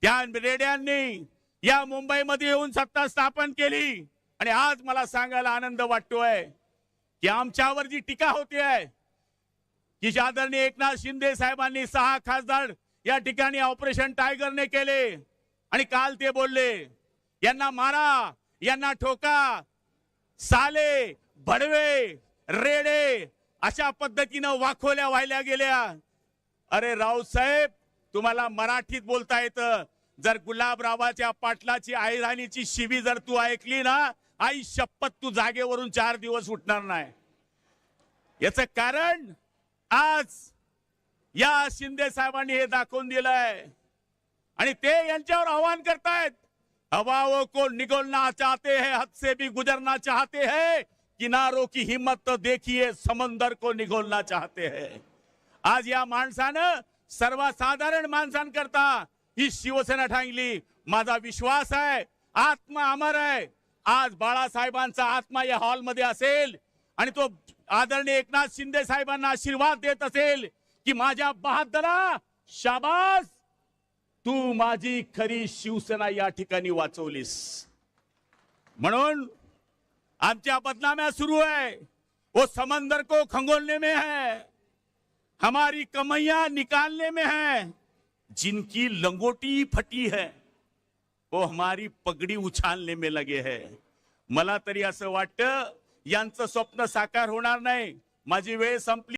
या रेड्यांनी या मुंबईमध्ये येऊन सत्ता स्थापन केली आणि आज मला सांगायला आनंद वाटतोय की आमच्यावर जी टीका होते आहे की आदरणीय एकनाथ शिंदे साहेबांनी 6 खासदार या ठिकाणी ऑपरेशन टायगरने केले आणि काल ते बोलले यांना मारा, यांना ठोका, साले, भडवे, रेडे अशा पद्धतीनं वाखोल्या व्हायला गेल्या। अरे रावसाहेब, तुम्हाला मराठीत बोलता येतं। जर गुलाबरावाच्या पाटलाची आईराणीची शिवी जर तू ऐकली ना, आई शपथ तू जागेवरून 4 दिवस उठणार नाही। याचं कारण आज या शिंदे साहेबांनी हे दाखवून दिलंय आणि ते यांच्यावर आव्हान करतायत। हवाओं को निगलना चाहते हैं, हद से भी गुजरना चाहते हैं, किनारों की हिम्मत तो देखिए, समंदर को निगलना चाहते हैं। आज या माणसानं सर्वसाधारण माणसांकरता ही शिवसेना ठांगली। माझा विश्वास आहे आत्मा अमर आहे। आज बाळासाहेबांचा आत्मा या हॉलमध्ये असेल आणि तो आदरणीय एकनाथ शिंदे साहेबांना आशीर्वाद देत असेल की माझ्या बहादरा, शाबास, तू माझी खरी शिवसेना या ठिकाणी वाचवलीस। म्हणून आमच्या बदनाम्या सुरू है, वो समंदर को खंगोलने में है, हमारी कमैया निकालने में है। जिनकी लंगोटी फटी है वो हमारी पगड़ी उछालने में लगे है। मला तरी असं वाटतं यांचं स्वप्न साकार होणार नाही। माझी वेळ संपली।